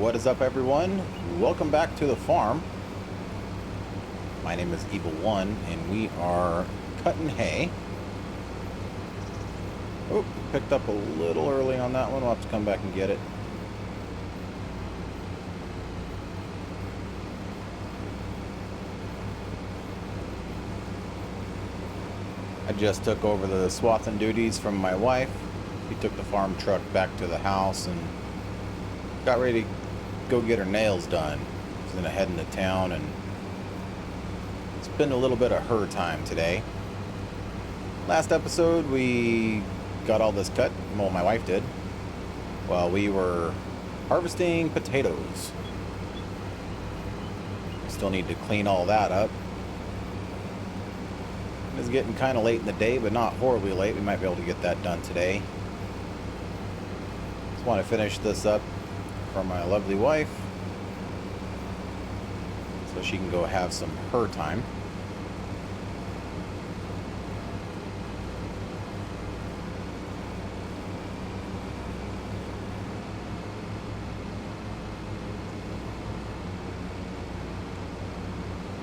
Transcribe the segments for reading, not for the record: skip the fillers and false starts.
What is up, everyone? Welcome back to the farm. My name is Evil One, and we are cutting hay. Oh, picked up a little early on that one. We'll have to come back and get it. I just took over the swathing duties from my wife. She took the farm truck back to the house and got ready to go get her nails done. She's gonna head into town, and it's been a little bit of her time today. Last episode we got all this cut, well, my wife did, while we were harvesting potatoes. We still need to clean all that up. It's getting kind of late in the day, but not horribly late. We might be able to get that done today. Just want to finish this up for my lovely wife so she can go have some her time.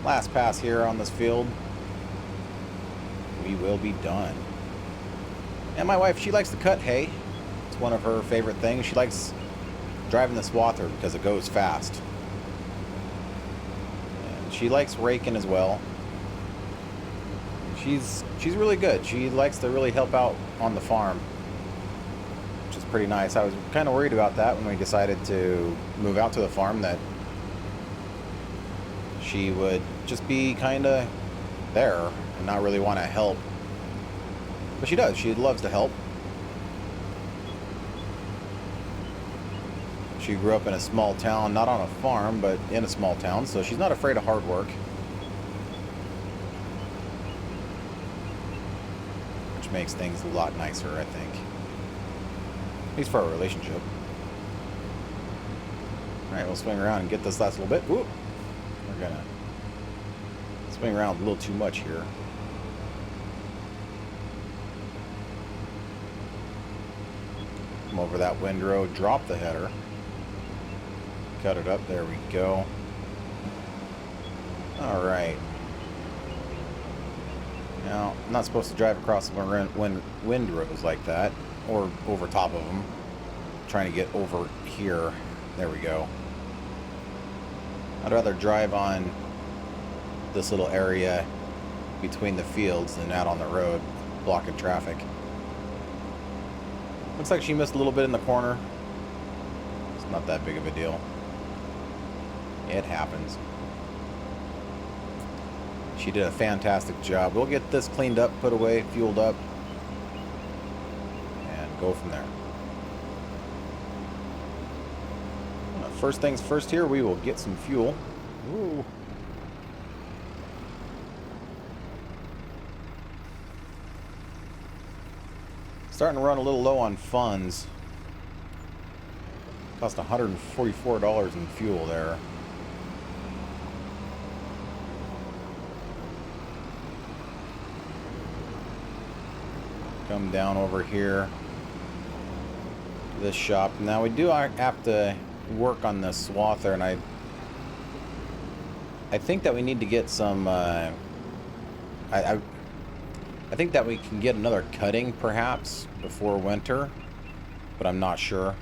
Last pass here on this field. We will be done. And my wife, she likes to cut hay. It's one of her favorite things. She likes driving the swather because it goes fast. And she likes raking as well. She's really good. She likes to really help out on the farm, which is pretty nice. I was kind of worried about that when we decided to move out to the farm, that she would just be kind of there and not really want to help. But she does. She loves to help. She grew up in a small town, not on a farm, but in a small town, so she's not afraid of hard work. Which makes things a lot nicer, I think. At least for our relationship. Alright, we'll swing around and get this last little bit. Ooh. We're gonna swing around a little too much here. Come over that windrow, drop the header. Cut it up, there we go. Alright. Now, I'm not supposed to drive across the windrows like that, or over top of them. I'm trying to get over here. There we go. I'd rather drive on this little area between the fields than out on the road, blocking traffic. Looks like she missed a little bit in the corner. It's not that big of a deal. It happens. She did a fantastic job. We'll get this cleaned up, put away, fueled up, and go from there. First things first here, we will get some fuel. Ooh. Starting to run a little low on funds. Cost $144 in fuel there. Come down over here to this shop. Now we do have to work on this swather, and I think that we need to get some I think that we can get another cutting perhaps before winter, but I'm not sure.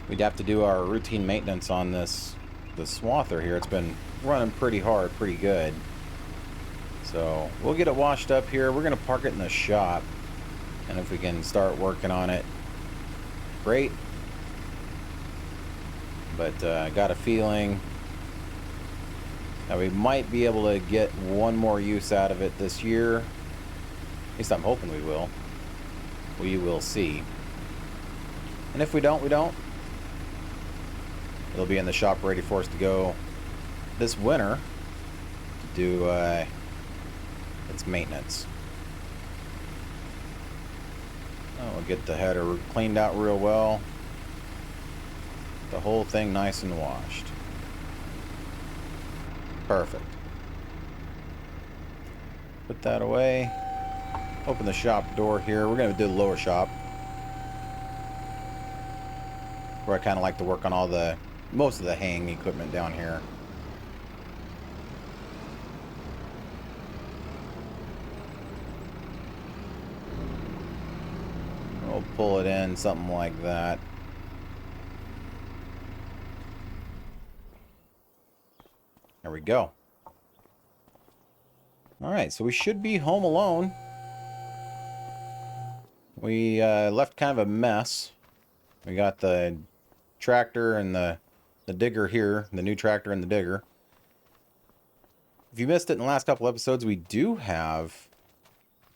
We'd have to do our routine maintenance on the swather here. It's been running pretty hard, pretty good. So we'll get it washed up here. We're gonna park it in the shop, and if we can start working on it, great. But I got a feeling that we might be able to get one more use out of it this year. At least I'm hoping we will. We will see. And if we don't, we don't. It'll be in the shop ready for us to go this winter to do its maintenance. Oh, we'll get the header cleaned out real well. The whole thing nice and washed. Perfect. Put that away. Open the shop door here. We're going to do the lower shop. where I kind of like to work on most of the haying equipment down here. We'll pull it in, something like that. There we go. Alright, so we should be home alone. We left kind of a mess. We got the tractor and the digger here, the new tractor and the digger. If you missed it in the last couple episodes, we do have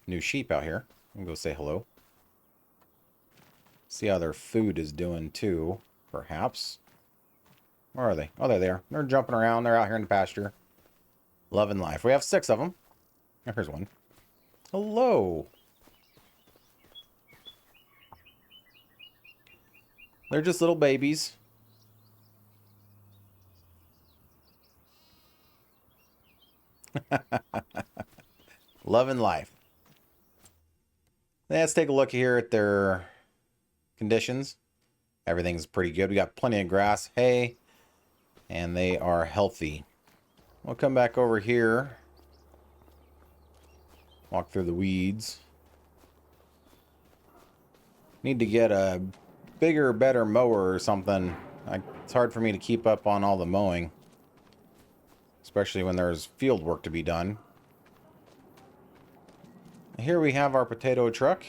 new sheep out here. I'm gonna go say hello. See how their food is doing too, perhaps. Where are they? Oh, there they are. They're jumping around. They're out here in the pasture. Loving life. We have 6 of them. Here's one. Hello. They're just little babies. Loving life. Let's take a look here at their conditions. Everything's pretty good. We got plenty of grass, hay, and they are healthy. We'll come back over here. Walk through the weeds. Need to get a bigger, better mower or something. It's hard for me to keep up on all the mowing, especially when there's field work to be done. Here we have our potato truck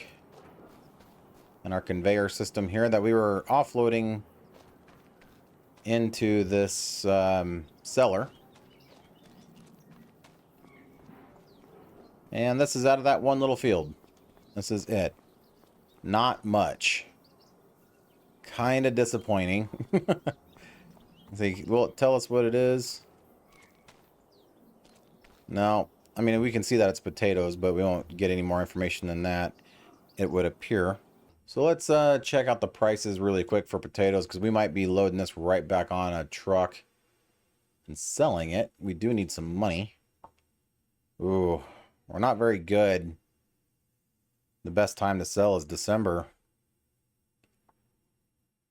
and our conveyor system here that we were offloading into this cellar. And this is out of that one little field. This is it. Not much. Kind of disappointing. Will it tell us what it is? No. I mean, we can see that it's potatoes, but we won't get any more information than that, it would appear. So let's check out the prices really quick for potatoes, because we might be loading this right back on a truck and selling it. We do need some money. Ooh, we're not very good. The best time to sell is December.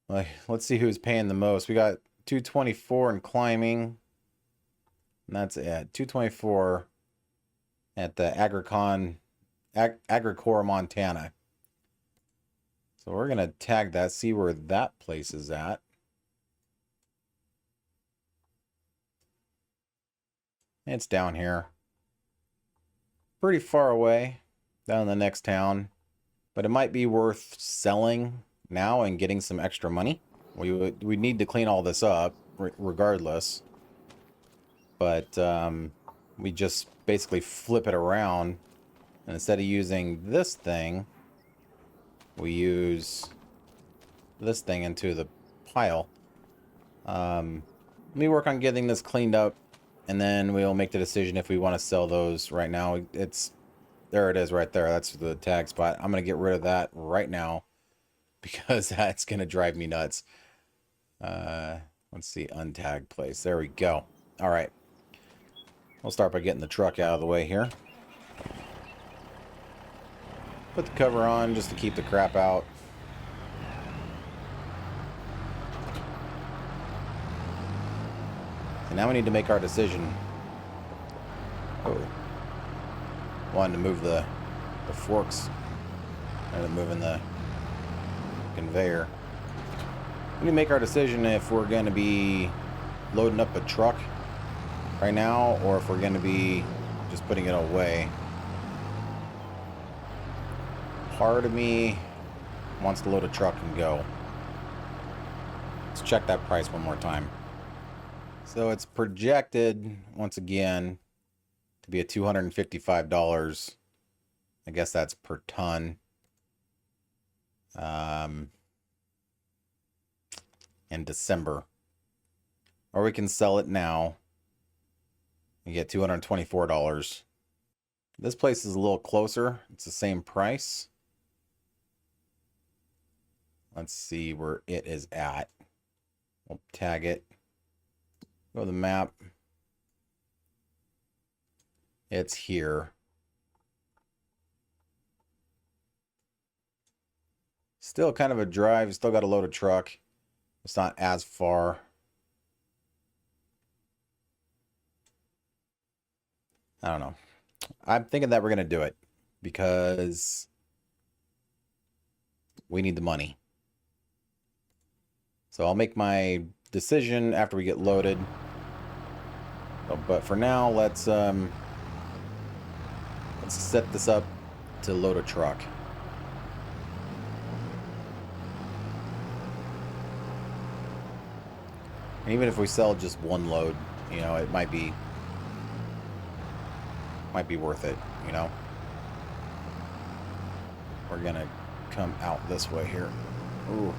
Let's see who's paying the most. We got 224 and climbing. And that's it. 224 at the Agricor, Montana. So we're going to tag that, see where that place is at. It's down here. Pretty far away, down in the next town. But it might be worth selling now and getting some extra money. We need to clean all this up, regardless. But we just basically flip it around. And instead of using this thing, we use this thing into the pile. Let me work on getting this cleaned up, and then we'll make the decision if we want to sell those right now. There it is right there. That's the tag spot. I'm going to get rid of that right now because that's going to drive me nuts. Let's see, untag place. There we go. All right. We'll start by getting the truck out of the way here. Put the cover on just to keep the crap out. And now we need to make our decision. Oh. Wanted to move the forks. And moving the conveyor. We need to make our decision if we're going to be loading up a truck right now, or if we're going to be just putting it away. Part of me wants to load a truck and go. Let's check that price one more time. So it's projected, once again, to be at $255. I guess that's per ton. In December. Or we can sell it now and get $224. This place is a little closer. It's the same price. Let's see where it is at. We'll tag it. Go to the map. It's here. Still kind of a drive. Still got to load a truck. It's not as far. I don't know. I'm thinking that we're going to do it because we need the money. So I'll make my decision after we get loaded. But for now, let's set this up to load a truck. And even if we sell just one load, you know, it might be worth it, you know. We're gonna come out this way here. Ooh.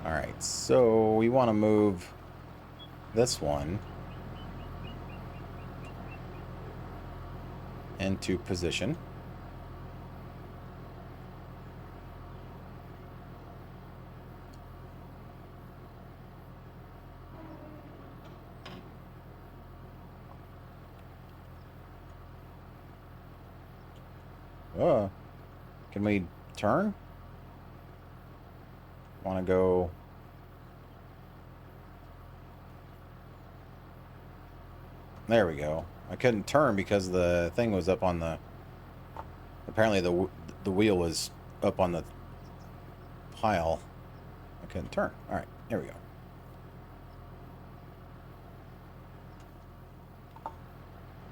All right, so we want to move this one into position. Oh, can we turn? Want to go? There we go. I couldn't turn because the thing was up on the... Apparently the wheel was up on the pile. I couldn't turn. All right, here we go.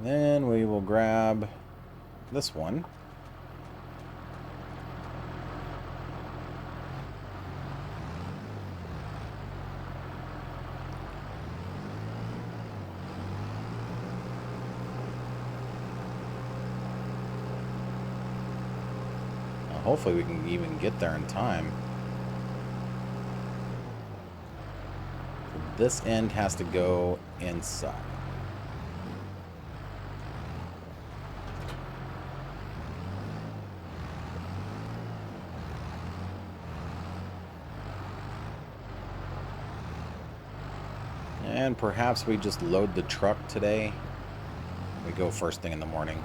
Then we will grab this one. Hopefully we can even get there in time. This end has to go inside. And perhaps we just load the truck today. We go first thing in the morning.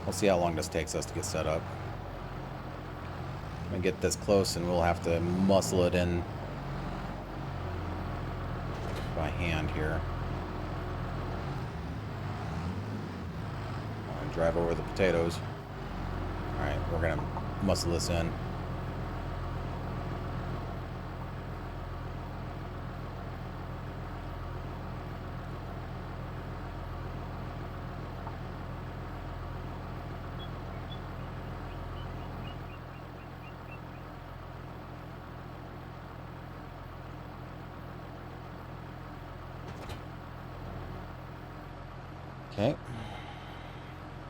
We'll see how long this takes us to get set up. I'm gonna get this close and we'll have to muscle it in by hand here. I'll drive over the potatoes. Alright, we're gonna muscle this in. Okay.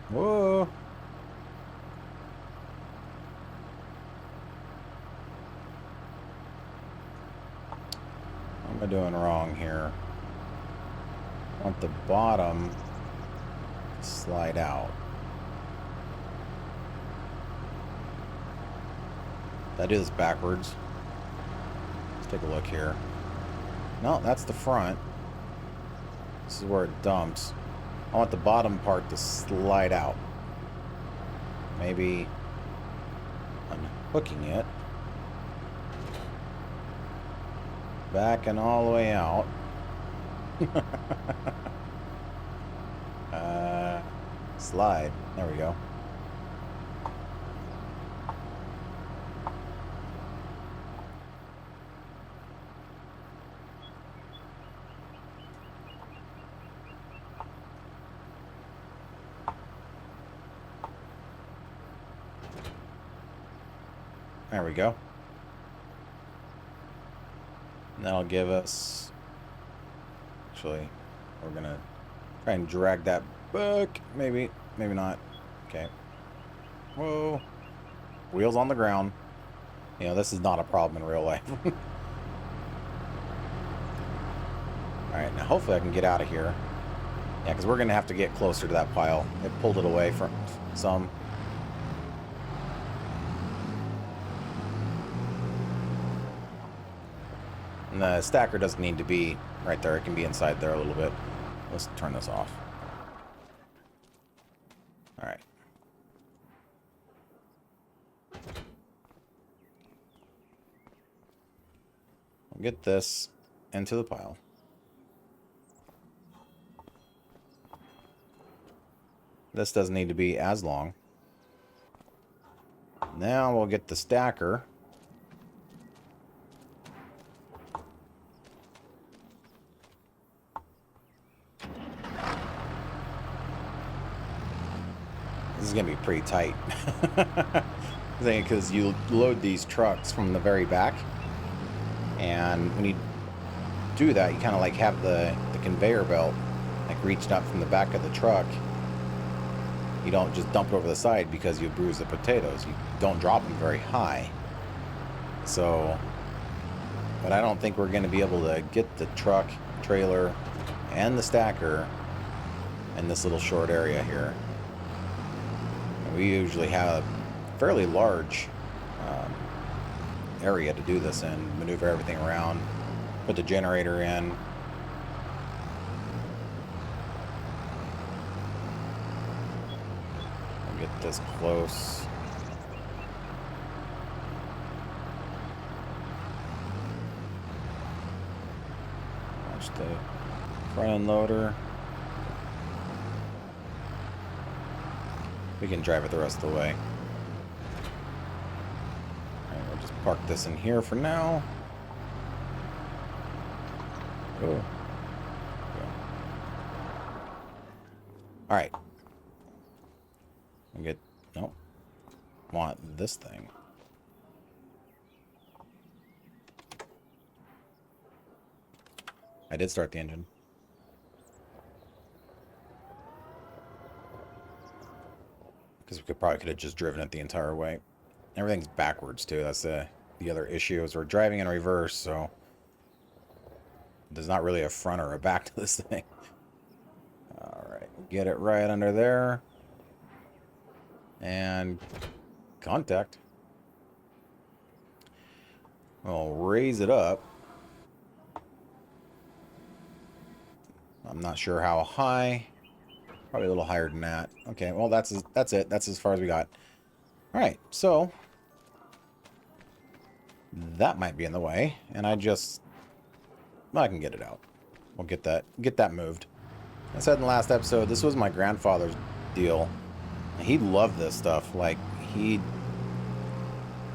Whoa. What am I doing wrong here? I want the bottom to slide out. Did I do this backwards? Let's take a look here. No, that's the front. This is where it dumps. I want the bottom part to slide out. Maybe unhooking it. Backing all the way out. Slide. There we go. There we go. And that'll give us... Actually, we're going to try and drag that back. Maybe. Maybe not. Okay. Whoa. Wheels on the ground. You know, this is not a problem in real life. Alright, now hopefully I can get out of here. Yeah, because we're going to have to get closer to that pile. It pulled it away from some... And the stacker doesn't need to be right there. It can be inside there a little bit. Let's turn this off. All right. We'll get this into the pile. This doesn't need to be as long. Now we'll get the stacker. This is going to be pretty tight. Because you load these trucks from the very back. And when you do that, you kind of like have the conveyor belt like reached up from the back of the truck. You don't just dump it over the side because you bruise the potatoes. You don't drop them very high. So, but I don't think we're going to be able to get the truck, trailer, and the stacker in this little short area here. And we usually have a fairly large area to do this in, maneuver everything around, put the generator in. Get this close. Watch the front end loader. We can drive it the rest of the way. Alright, we'll just park this in here for now. Oh. Alright. Get, nope, want this thing. I did start the engine. Because we probably could have just driven it the entire way. Everything's backwards too. That's the other issue is we're driving in reverse, so there's not really a front or a back to this thing. All right, get it right under there. And contact. We'll raise it up. I'm not sure how high. Probably a little higher than that. Okay, well that's it. That's as far as we got. All right, so that might be in the way, and I can get it out. We'll get that moved. I said in the last episode, this was my grandfather's deal. He loved this stuff. Like, he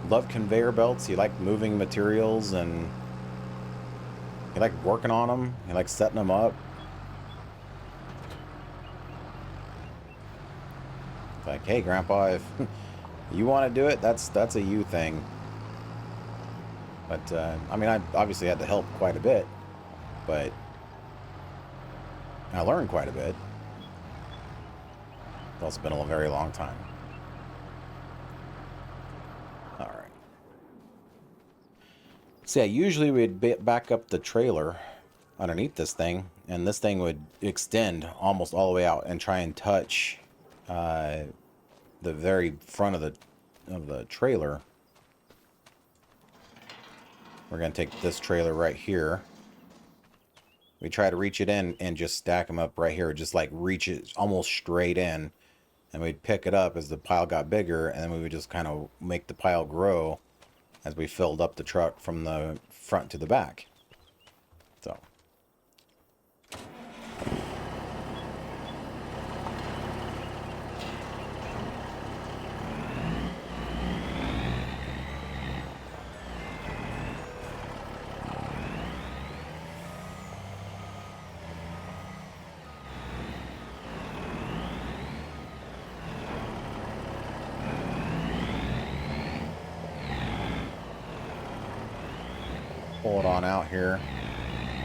loved conveyor belts. He liked moving materials, and he liked working on them. He liked setting them up. It's like, hey, Grandpa, if you want to do it, that's a you thing. But, I mean, I obviously had to help quite a bit, but I learned quite a bit. It's also been a very long time. Alright. So yeah, usually we'd back up the trailer underneath this thing, and this thing would extend almost all the way out and try and touch the very front of the trailer. We're going to take this trailer right here. We try to reach it in and just stack them up right here, just like reach it almost straight in. And we'd pick it up as the pile got bigger, and then we would just kind of make the pile grow as we filled up the truck from the front to the back. So. Pull it on out here.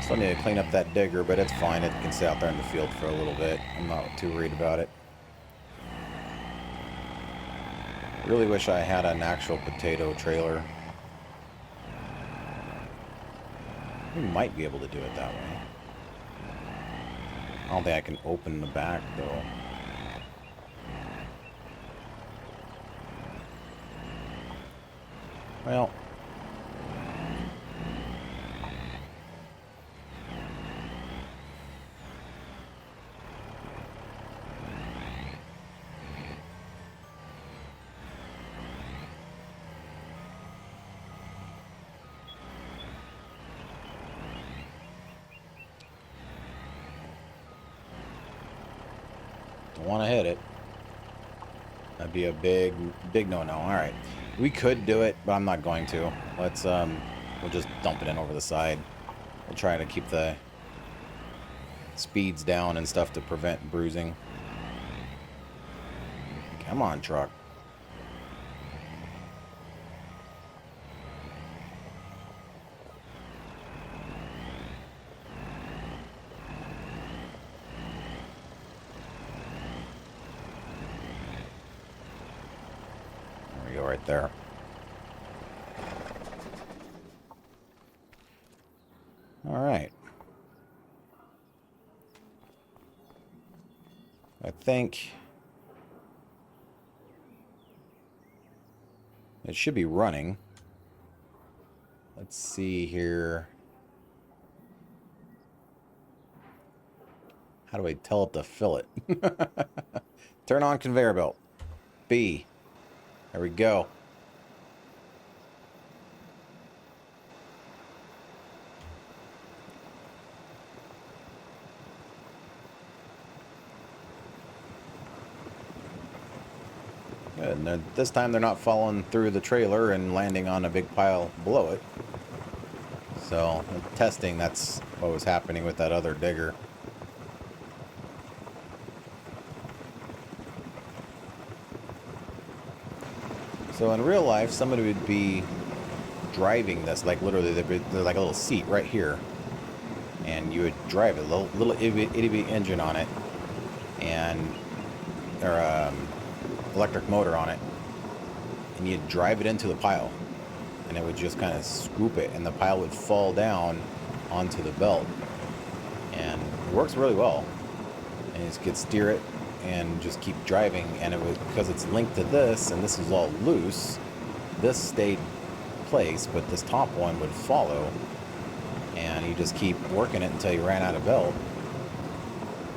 Still need to clean up that digger, but it's fine. It can sit out there in the field for a little bit. I'm not too worried about it. Really wish I had an actual potato trailer. We might be able to do it that way. I don't think I can open the back, though. Well, want to hit it. That'd be a big, big no-no. All right. We could do it, but I'm not going to. Let's, we'll just dump it in over the side. We'll try to keep the speeds down and stuff to prevent bruising. Come on, truck. There we go, right there. All right. I think it should be running. Let's see here. How do I tell it to fill it? Turn on conveyor belt. B. There we go. Good. And this time they're not falling through the trailer and landing on a big pile below it. So, testing, that's what was happening with that other digger. So in real life, somebody would be driving this, like literally, there's like a little seat right here. And you would drive it, a little itty-bitty engine on it. And, or electric motor on it. And you'd drive it into the pile. And it would just kind of scoop it, and the pile would fall down onto the belt. And it works really well. And you just could steer it and just keep driving, and it would, because it's linked to this, and this is all loose, this stayed in place, but this top one would follow, and you just keep working it until you ran out of belt.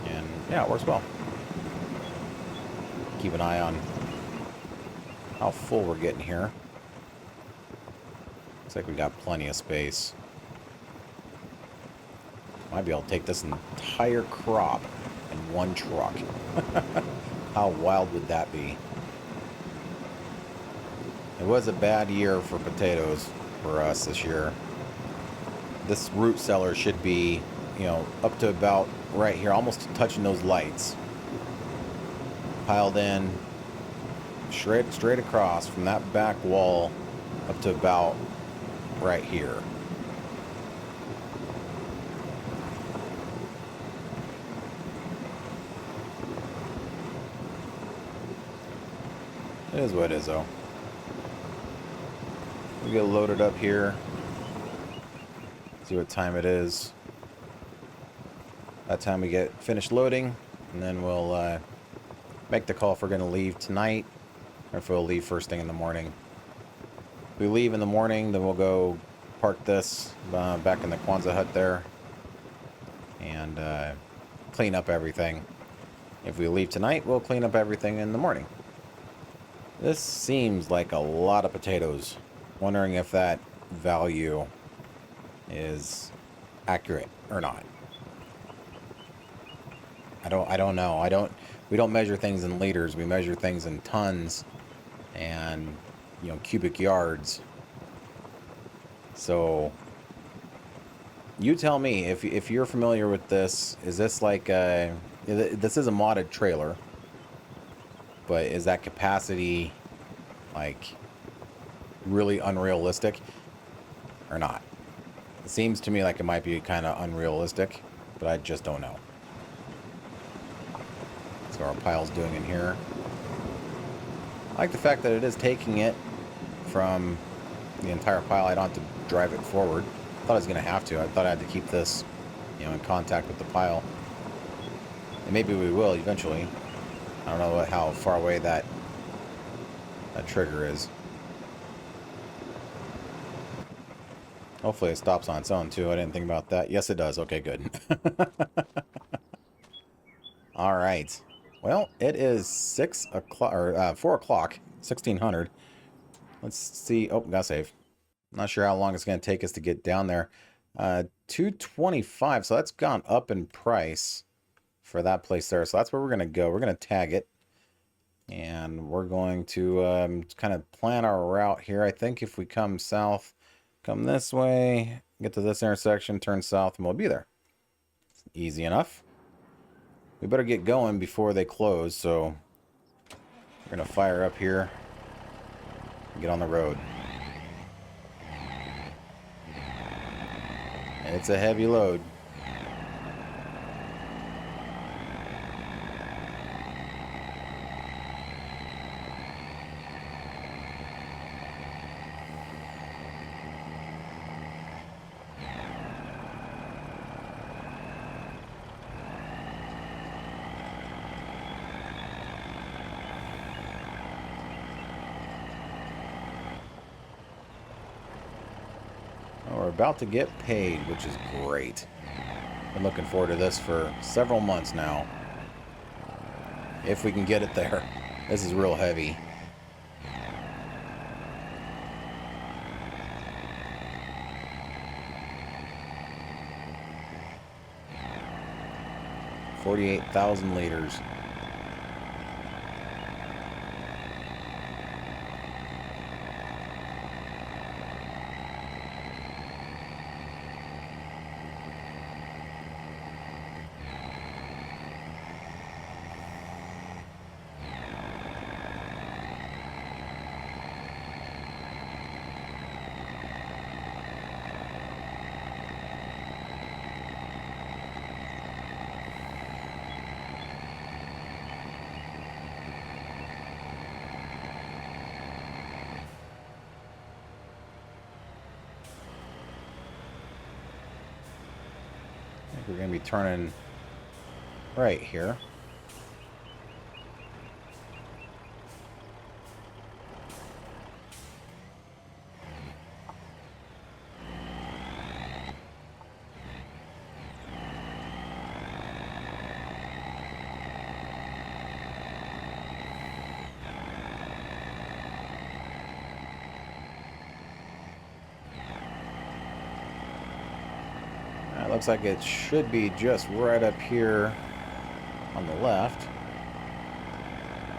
And yeah, it works well. Keep an eye on how full we're getting here. Looks like we got plenty of space. Might be able to take this entire crop in one truck. How wild would that be? It was a bad year for potatoes for us this year. This root cellar should be, you know, up to about right here, almost touching those lights. Piled in straight across from that back wall up to about right here. It is what it is, though. We get loaded up here. See what time it is. By the time we get finished loading, and then we'll make the call if we're going to leave tonight, or if we'll leave first thing in the morning. If we leave in the morning, then we'll go park this back in the Kwanzaa hut there, and clean up everything. If we leave tonight, we'll clean up everything in the morning. This seems like a lot of potatoes. Wondering if that value is accurate or not. I don't know. We don't measure things in liters. We measure things in tons and, you know, cubic yards. So you tell me if you're familiar with this. Is this like this is a modded trailer, but is that capacity like really unrealistic or not? It seems to me like it might be kind of unrealistic, but I just don't know. So our pile's doing in here. I like the fact that it is taking it from the entire pile. I don't have to drive it forward. I thought I was going to have to. I thought I had to keep this, you know, in contact with the pile. And maybe we will eventually. I don't know how far away that trigger is. Hopefully it stops on its own too. I didn't think about that. Yes, it does. Okay, good. All right. Well, it is 6 o'clock or 4 o'clock, 1600. Let's see. Oh, got save. Not sure how long it's going to take us to get down there. 225. So that's gone up in price for that place there. So that's where we're going to go. We're going to tag it. And we're going to kind of plan our route here. I think if we come south, come this way, get to this intersection, turn south, and we'll be there. Easy enough. We better get going before they close, so we're going to fire up here and get on the road. And it's a heavy load. We're about to get paid, which is great. Been looking forward to this for several months now. If we can get it there. This is real heavy. $48,000 liters. I think we're going to be turning right here. Looks like it should be just right up here on the left.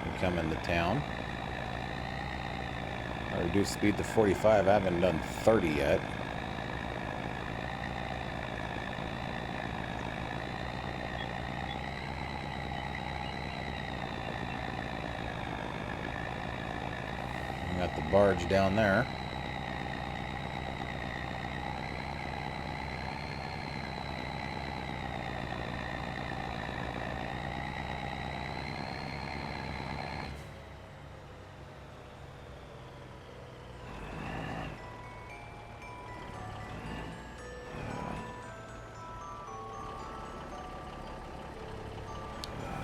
We come into town. I reduced speed to 45. I haven't done 30 yet. We got the barge down there.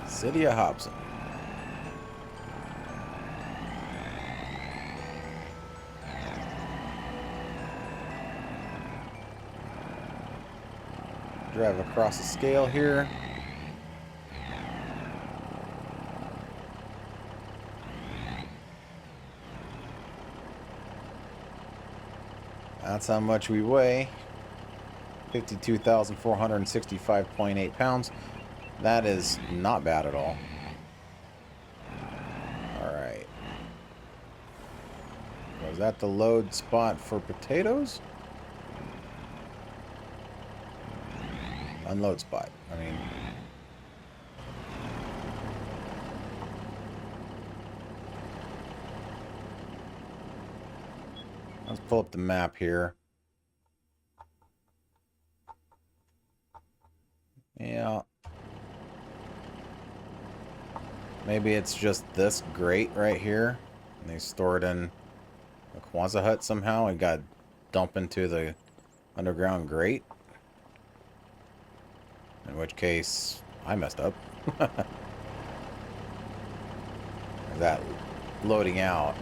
City of Hobson. Drive across the scale here. That's how much we weigh. 52,465.8 pounds. That is not bad at all. Alright. Was that the load spot for potatoes? Unload spot. I mean... Let's pull up the map here. Yeah. Maybe it's just this grate right here. And they store it in a Quonset hut somehow and got dumped into the underground grate. In which case, I messed up. That loading out.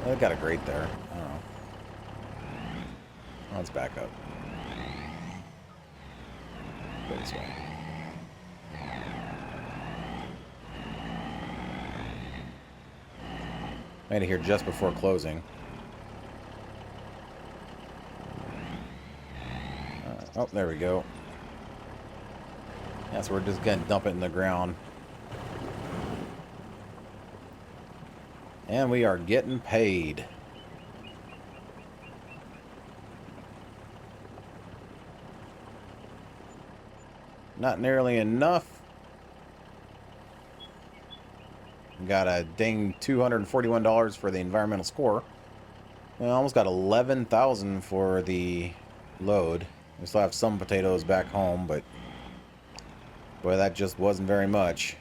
I got a grate there. I don't know. Let's back up. Go this way. Made it here just before closing. Oh, there we go. Yeah, so we're just gonna dump it in the ground. And we are getting paid. Not nearly enough. Got a ding $241 for the environmental score. We almost got 11,000 for the load. We still have some potatoes back home, but boy, that just wasn't very much.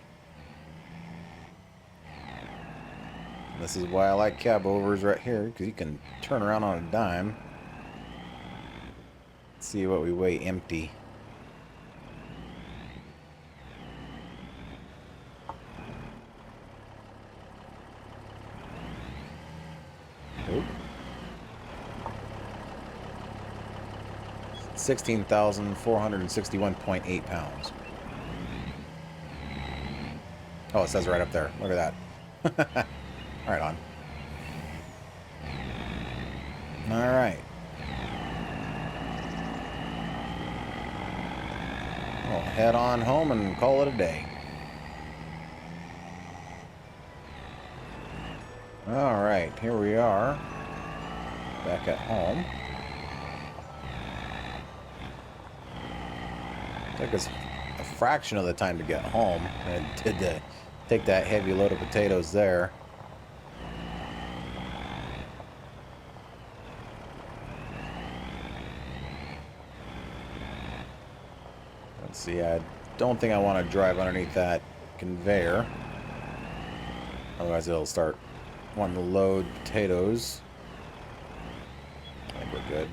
This is why I like cab overs right here, because you can turn around on a dime. Let's see what we weigh empty. Nope. 16,461.8 pounds. Oh, it says right up there. Look at that. Right on. All right. We'll head on home and call it a day. All right, here we are. Back at home. Took us a fraction of the time to get home. And did to take that heavy load of potatoes there. Let's see, I don't think I want to drive underneath that conveyor. Otherwise it'll start wanting to load potatoes. I think we're good.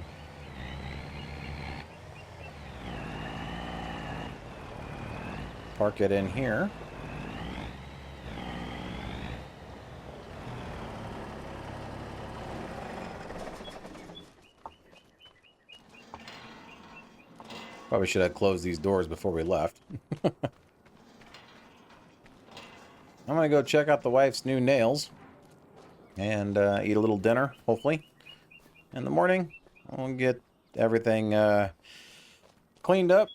Park it in here. Probably should have closed these doors before we left. I'm going to go check out the wife's new nails and eat a little dinner, hopefully. In the morning, I'll get everything cleaned up.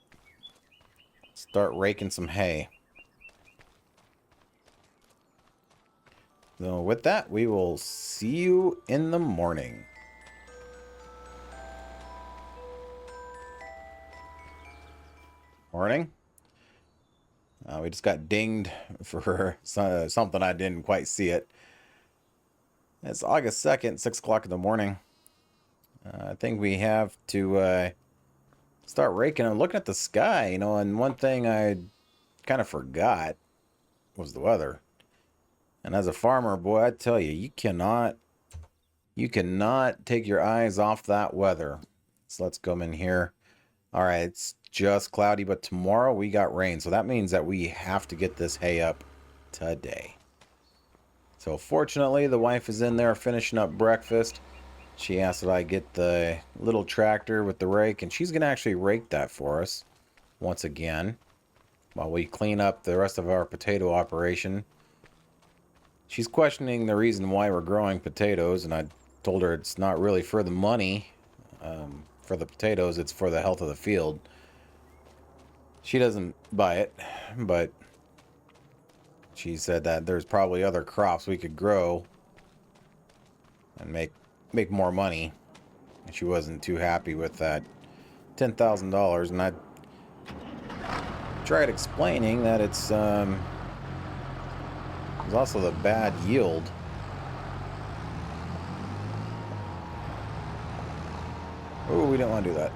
Start raking some hay. So with that, we will see you in the morning. Morning. We just got dinged for something I didn't quite see it. It's August 2nd, 6 o'clock in the morning. I think we have to start raking. I'm looking at the sky, you know, and one thing I kind of forgot was the weather. And as a farmer, boy, I tell you, you cannot take your eyes off that weather. So let's come in here. All right, it's just cloudy, but tomorrow we got rain. So that means that we have to get this hay up today. So fortunately, the wife is in there finishing up breakfast. She asked that I get the little tractor with the rake, and she's going to actually rake that for us once again while we clean up the rest of our potato operation. She's questioning the reason why we're growing potatoes, and I told her it's not really for the money for the potatoes, it's for the health of the field. She doesn't buy it, but she said that there's probably other crops we could grow and make more money. And she wasn't too happy with that $10,000, and I tried explaining that it's also the bad yield. Oh, we didn't want to do that.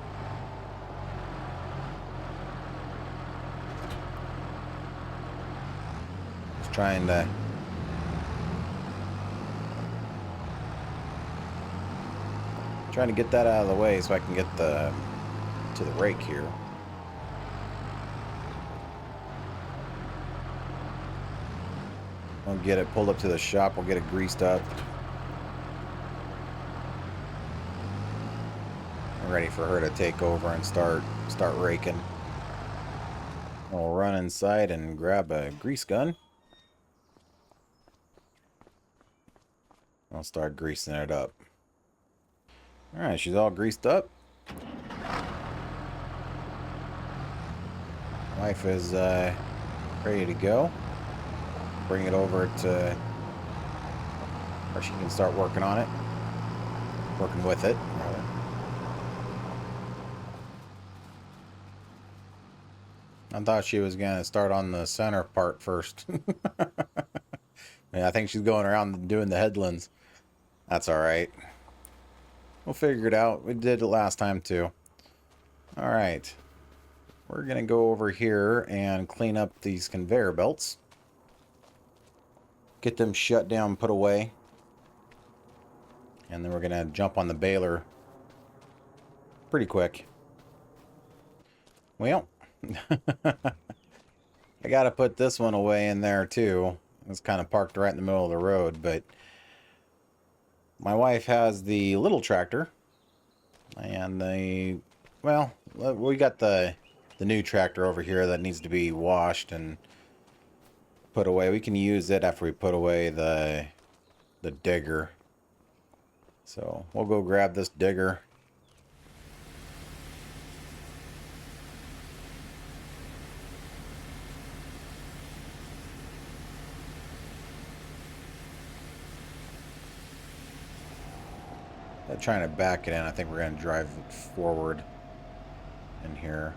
Just trying to get that out of the way so I can get to the rake here. I'll get it pulled up to the shop. We'll get it greased up. I'm ready for her to take over and start raking. We'll run inside and grab a grease gun. I'll start greasing it up. Alright, she's all greased up. Wife is ready to go. Bring it over to where she can start working on it. Working with it, rather. I thought she was going to start on the center part first. I think she's going around doing the headlands. That's alright. We'll figure it out. We did it last time too. Alright. We're going to go over here and clean up these conveyor belts. Get them shut down, put away. And then we're going to jump on the baler pretty quick. Well, I got to put this one away in there too. It's kind of parked right in the middle of the road, but my wife has the little tractor and well, we got the new tractor over here that needs to be washed and put away. We can use it after we put away the digger. So we'll go grab this digger. Trying to back it in. I think we're going to drive it forward in here.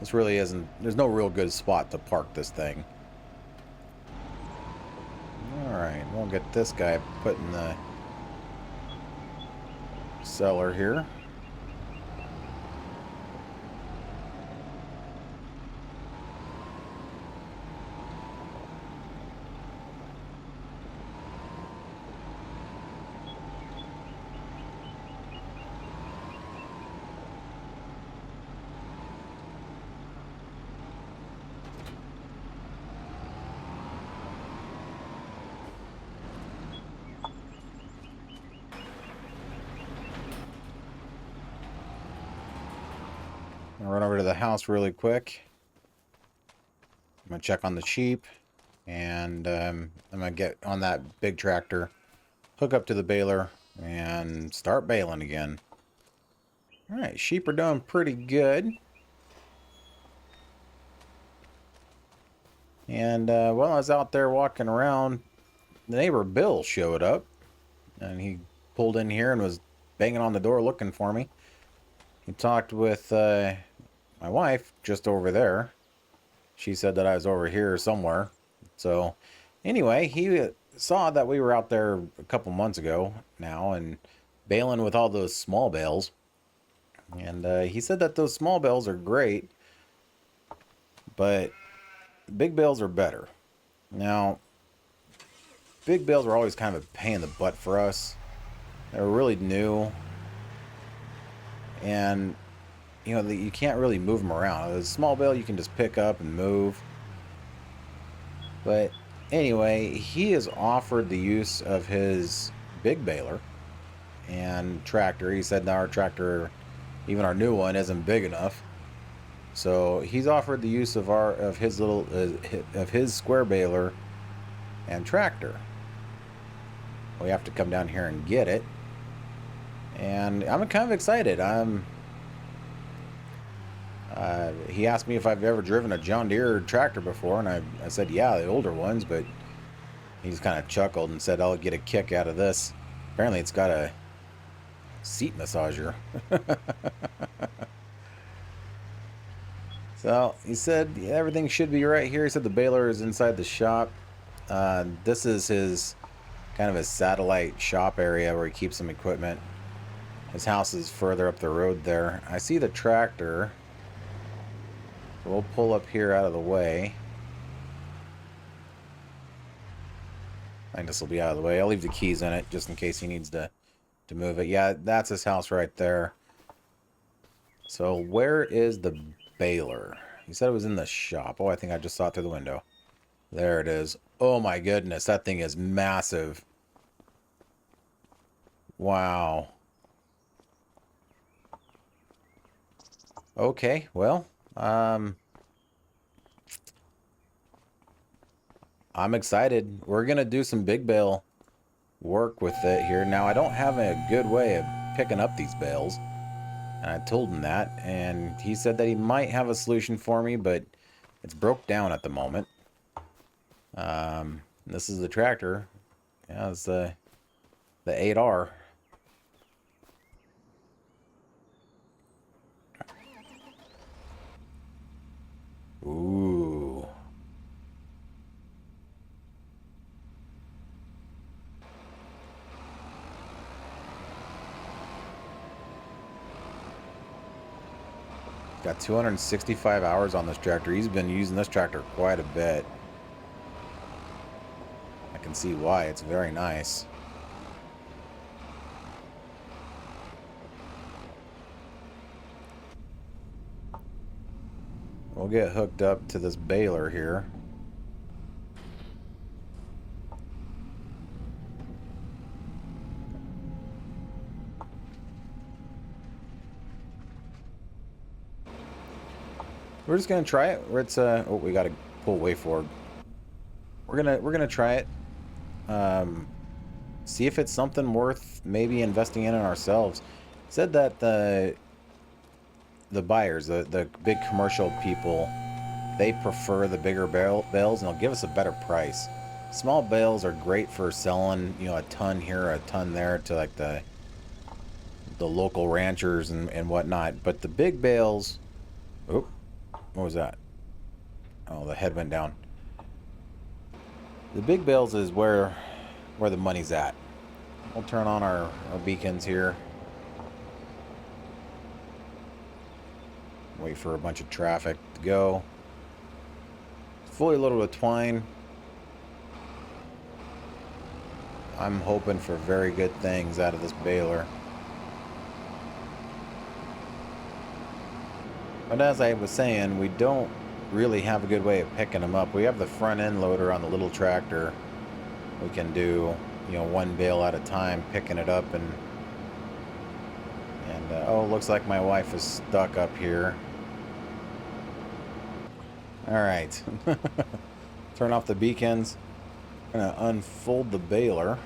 This really isn't... There's no real good spot to park this thing. Alright, we'll get this guy put in the cellar here. I'll run over to the house really quick. I'm going to check on the sheep. And I'm going to get on that big tractor, hook up to the baler, and start baling again. Alright, sheep are doing pretty good. And while I was out there walking around, the neighbor Bill showed up. And he pulled in here and was banging on the door looking for me. He talked with my wife just over there. She said that I was over here somewhere. So anyway, he saw that we were out there a couple months ago now and baling with all those small bales. And he said that those small bales are great, but big bales are better. Now, big bales were always kind of a pain in the butt for us. They were really new. And, you know, you can't really move them around. A small bale you can just pick up and move. But anyway, he has offered the use of his big baler and tractor. He said our tractor, even our new one, isn't big enough. So he's offered the use of his square baler and tractor. We have to come down here and get it. And I'm kind of excited. He asked me if I've ever driven a John Deere tractor before, and I said, yeah, the older ones, but he's kind of chuckled and said, I'll get a kick out of this. Apparently it's got a seat massager. So he said everything should be right here. He said the baler is inside the shop. This is his kind of his satellite shop area where he keeps some equipment. His house is further up the road there. I see the tractor. So we'll pull up here out of the way. I think this will be out of the way. I'll leave the keys in it just in case he needs to move it. Yeah, that's his house right there. So where is the baler? He said it was in the shop. Oh, I think I just saw it through the window. There it is. Oh my goodness, that thing is massive. Wow. Okay, well, I'm excited. We're gonna do some big bale work with it here. Now, I don't have a good way of picking up these bales. And I told him that, and he said that he might have a solution for me, but it's broke down at the moment. This is the tractor. Yeah, it's the 8R. Ooh. Got 265 hours on this tractor. He's been using this tractor quite a bit. I can see why. It's very nice. We'll get hooked up to this baler here. We're just gonna try it. Oh, we gotta pull way forward. We're gonna try it. See if it's something worth maybe investing in ourselves. Said that the buyers, the big commercial people, they prefer the bigger bales, and they'll give us a better price. Small bales are great for selling, you know, a ton here, a ton there to like the local ranchers and whatnot. But the big bales, oh, what was that? Oh, the head went down. The big bales is where the money's at. We'll turn on our beacons here. Wait for a bunch of traffic to go. Fully loaded with twine. I'm hoping for very good things out of this baler. But as I was saying, we don't really have a good way of picking them up. We have the front end loader on the little tractor. We can do, you know, one bale at a time, picking it up and oh, looks like my wife is stuck up here. All right. Turn off the beacons. I'm gonna unfold the baler.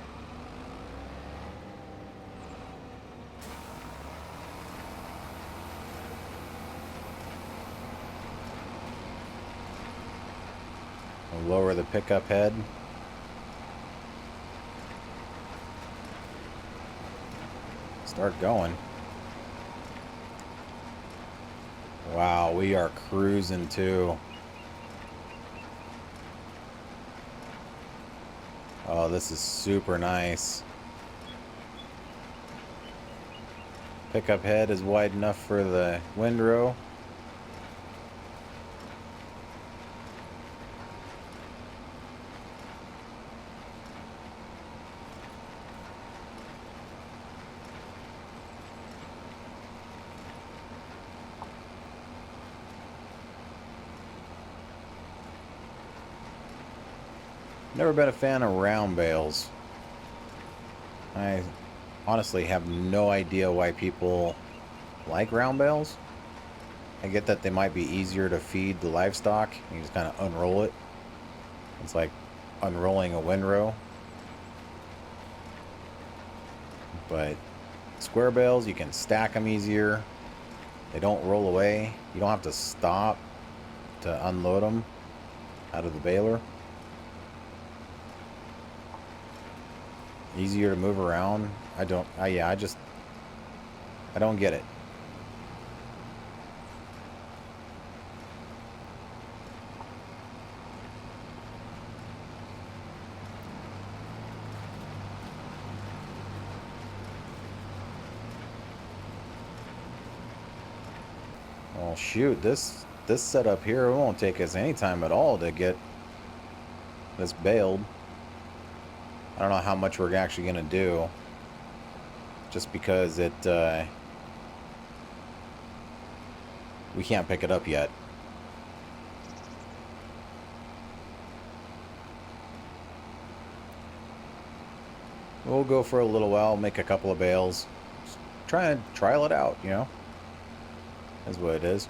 We'll lower the pickup head. Start going. Wow, we are cruising too. Oh, this is super nice. Pickup head is wide enough for the windrow. Never been a fan of round bales. I honestly have no idea why people like round bales. I get that they might be easier to feed the livestock. You just kind of unroll it. It's like unrolling a windrow. But square bales, you can stack them easier. They don't roll away. You don't have to stop to unload them out of the baler. Easier to move around. I don't get it. Well, shoot, this setup here, it won't take us any time at all to get this baled. I don't know how much we're actually going to do, just because we can't pick it up yet. We'll go for a little while, make a couple of bales, just try and trial it out, you know. That's what it is.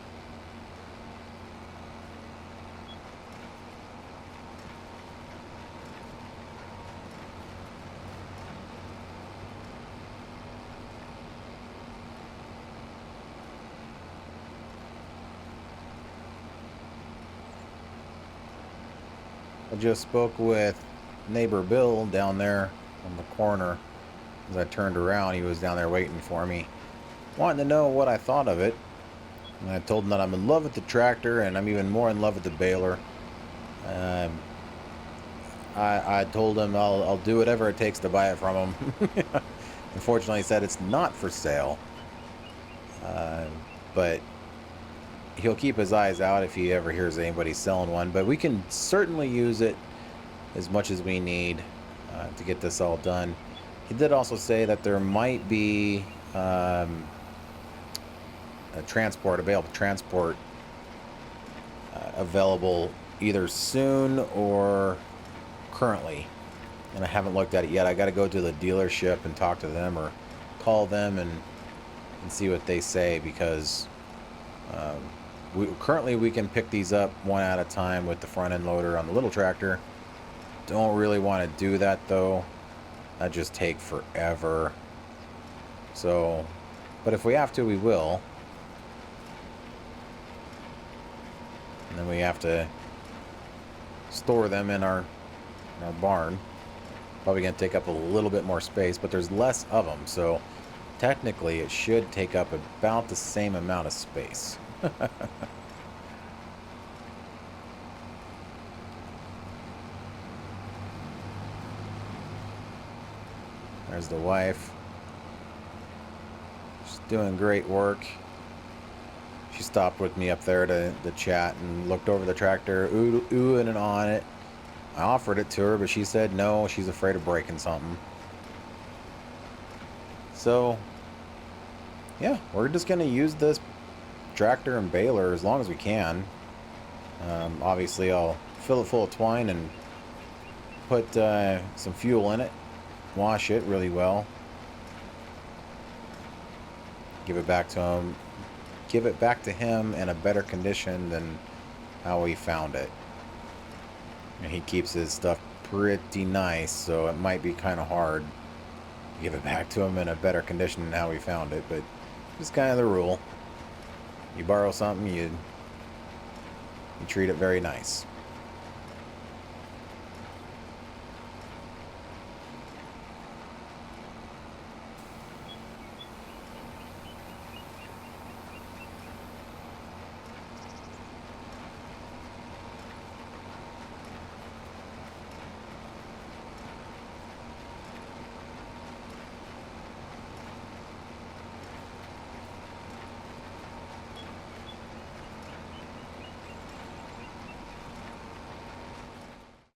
I just spoke with neighbor Bill down there on the corner. As I turned around, he was down there waiting for me, wanting to know what I thought of it. And I told him that I'm in love with the tractor, and I'm even more in love with the baler. Um, I told him I'll do whatever it takes to buy it from him. Unfortunately, he said it's not for sale. But he'll keep his eyes out if he ever hears anybody selling one. But we can certainly use it as much as we need to get this all done. He did also say that there might be a available transport available either soon or currently. And I haven't looked at it yet. I got to go to the dealership and talk to them or call them and see what they say, because currently we can pick these up one at a time with the front end loader on the little tractor. Don't really want to do that though. That just take forever. So, but if we have to, we will. And then we have to store them in our barn. Probably going to take up a little bit more space, but there's less of them, so technically it should take up about the same amount of space. There's the wife. She's doing great work. She stopped with me up there to chat and looked over the tractor, oohing and on it. I offered it to her, but she said no, she's afraid of breaking something. So, yeah, we're just going to use this tractor and baler as long as we can. Obviously, I'll fill it full of twine and put some fuel in it. Wash it really well. Give it back to him. Give it back to him in a better condition than how we found it. And he keeps his stuff pretty nice, so it might be kind of hard to give it back to him in a better condition than how we found it, but it's kind of the rule. You borrow something, you treat it very nice.